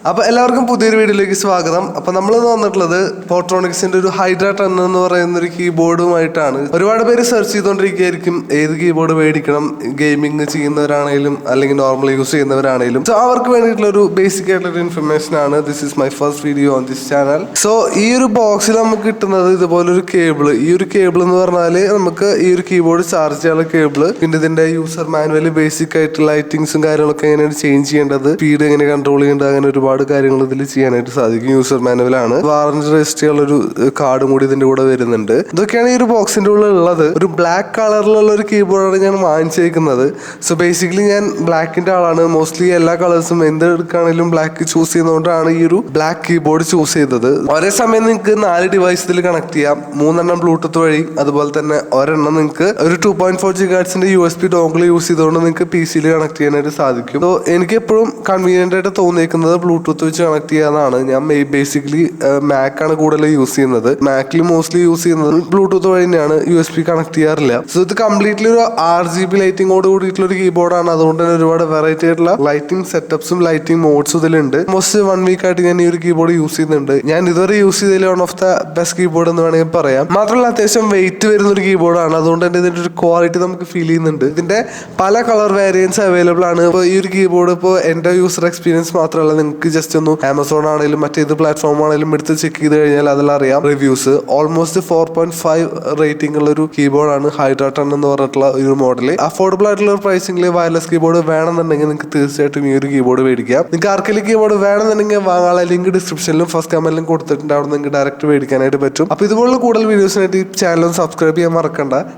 അപ്പോൾ എല്ലാവർക്കും പുതിയൊരു വീഡിയോയിലേക്ക് സ്വാഗതം. അപ്പോൾ നമ്മൾ വന്നിട്ടുള്ളത് പോർട്രോണിക്സിന്റെ ഒരു ഹൈഡ്ര 10 എന്ന് പറയുന്ന ഒരു കീബോർഡുമായിട്ടാണ്. ഒരുപാട് പേര് സെർച്ച് ചെയ്തുകൊണ്ടിരിക്കുകയായിരിക്കും ഏത് കീബോർഡ് മേടിക്കണം, ഗെയിമിംഗ് ചെയ്യുന്നവരാണെങ്കിലും അല്ലെങ്കിൽ നോർമൽ യൂസ് ചെയ്യുന്നവരാണെങ്കിലും. സോ അവർക്ക് വേണ്ടിയിട്ടുള്ള ഒരു ബേസിക് ആയിട്ടുള്ള ഇൻഫർമേഷൻ ആണ്. This is my first video on this channel. So ഈ ഒരു ബോക്സിൽ നമുക്ക് കിട്ടുന്നത് ഇതുപോലൊരു കേബിൾ. ഈ ഒരു കേബിൾ എന്ന് പറഞ്ഞാൽ നമുക്ക് ഈ ഒരു കീബോർഡ് ചാർജ് ചെയ്യാനുള്ള കേബിൾ, പിന്നെ ഇതിന്റെ യൂസർ മാനുവൽ, ബേസിക് ആയിട്ട് ലൈറ്റിങ്സും കാര്യങ്ങളൊക്കെ എങ്ങനെയാണ് ചേഞ്ച് ചെയ്യേണ്ടത്, സ്പീഡ് എങ്ങനെ കൺട്രോൾ ചെയ്യേണ്ടത്, അങ്ങനെ ഒരുപാട് കാര്യങ്ങൾ ഇതിൽ ചെയ്യാനായിട്ട് സാധിക്കും. യൂസർ മാനുവലാണ്. വാറന്റി രജിസ്റ്റർ ചെയ്യാനുള്ള ഒരു കാർഡും കൂടി ഇതിന്റെ കൂടെ വരുന്നുണ്ട്. ഇതൊക്കെയാണ് ഈ ഒരു ബോക്സിന്റെ ഉള്ളിൽ ഉള്ളത്. ഒരു ബ്ലാക്ക് കളറിലുള്ള ഒരു കീബോർഡാണ് ഞാൻ വാങ്ങിച്ചേക്കുന്നത്. സോ ബേസിക്കലി ഞാൻ ബ്ലാക്കിന്റെ ആളാണ്. മോസ്റ്റ്ലി എല്ലാ കളേഴ്സും എന്ത് എടുക്കുകയാണെങ്കിലും ബ്ലാക്ക് ചൂസ് ചെയ്യുന്നതുകൊണ്ടാണ് ഈ ഒരു ബ്ലാക്ക് കീബോർഡ് ചൂസ് ചെയ്തത്. ഒരേ സമയം നിങ്ങൾക്ക് 4 ഡിവൈസ് ഇതിൽ കണക്ട് ചെയ്യാം. 3 ബ്ലൂടൂത്ത് വഴി, അതുപോലെ തന്നെ ഒരെണ്ണം നിങ്ങൾക്ക് ഒരു 2.4 GHz USB ഡോങ്കിൾ യൂസ് ചെയ്തുകൊണ്ട് നിങ്ങൾക്ക് PC-യിൽ കണക്ട് ചെയ്യാനായിട്ട് സാധിക്കും. സോ എനിക്ക് എപ്പോഴും കൺവീനിയന്റ് ആയിട്ട് തോന്നിയിരിക്കുന്നത് ബ്ലൂടൂത്ത് വെച്ച് കണക്ട് ചെയ്യാനാണ്. ഞാൻ ബേസിക്കലി മാക് ആണ് കൂടുതൽ യൂസ് ചെയ്യുന്നത്. മാക്കിൽ മോസ്റ്റ്ലി യൂസ് ചെയ്യുന്നത് ബ്ലൂടൂത്ത് വഴി തന്നെയാണ്, USB കണക്ട് ചെയ്യാറില്ല. സോ ഇത് കംപ്ലീറ്റ്ലി ഒരു RGB ലൈറ്റിങ്ങോട് കൂടിയിട്ടുള്ള ഒരു കീബോർഡാണ്. അതുകൊണ്ട് തന്നെ ഒരുപാട് വെറൈറ്റി ആയിട്ടുള്ള ലൈറ്റിംഗ് സെറ്റപ്സും ലൈറ്റിംഗ് മോഡ്സും ഇതിലുണ്ട്. മോസ്റ്റ് 1 വീക്ക് ആയിട്ട് ഞാൻ ഈ ഒരു കീബോർഡ് യൂസ് ചെയ്യുന്നുണ്ട്. ഞാൻ ഇതുവരെ യൂസ് ചെയ്തതിൽ one of the best keyboard എന്ന് വേണമെങ്കിൽ പറയാം. മാത്രമല്ല അത്യാവശ്യം വെയിറ്റ് വരുന്ന ഒരു കീബോർഡാണ്. അതുകൊണ്ട് തന്നെ ഇതിന്റെ ഒരു ക്വാളിറ്റി നമുക്ക് ഫീൽ ചെയ്യുന്നുണ്ട്. ഇതിന്റെ പല കളർ വേരിയൻസ് അവൈലബിൾ ആണ്. ഇപ്പോൾ ഈ ഒരു കീബോർഡ് ഇപ്പോൾ എന്റെ യൂസർ എക്സ്പീരിയൻസ് മാത്രമല്ല, നിങ്ങൾക്ക് ജസ്റ്റ് ഒന്ന് ആമസോൺ ആണെങ്കിലും മറ്റേത് പ്ലാറ്റ്ഫോം ആണെങ്കിലും എടുത്ത് ചെക്ക് ചെയ്ത് കഴിഞ്ഞാൽ അതെല്ലാം അറിയാം. റിവ്യൂസ് ഓൾമോസ്റ്റ് 4.5 റേറ്റിംഗ് ഉള്ള ഒരു കീബോർഡാണ് ഹൈഡ്ര 10 എന്ന് പറഞ്ഞിട്ടുള്ള ഒരു മോഡൽ. അഫോർഡബിൾ ആയിട്ടുള്ള ഒരു പ്രൈസിംഗിൽ വയർലെസ് കീബോർഡ് വേണമെന്നുണ്ടെങ്കിൽ നിങ്ങൾക്ക് തീർച്ചയായിട്ടും ഈ ഒരു കീബോർഡ് മേടിക്കാം. നിങ്ങൾക്ക് ആർക്കെങ്കിലും കീബോർഡ് വേണമെന്നുണ്ടെങ്കിൽ വാങ്ങാനുള്ള ലിങ്ക് ഡിസ്ക്രിപ്ഷനിലും ഫസ്റ്റ് കമന്റിലും കൊടുത്തിട്ടുണ്ട്. അവിടെ നിങ്ങൾക്ക് ഡയറക്റ്റ് മേടിക്കാനായിട്ട് പറ്റും. അപ്പോൾ ഇതുപോലുള്ള കൂടുതൽ വീഡിയോസിനായിട്ട് ഈ ചാനൽ സബ്സ്ക്രൈബ് ചെയ്യാൻ മറക്കണ്ട.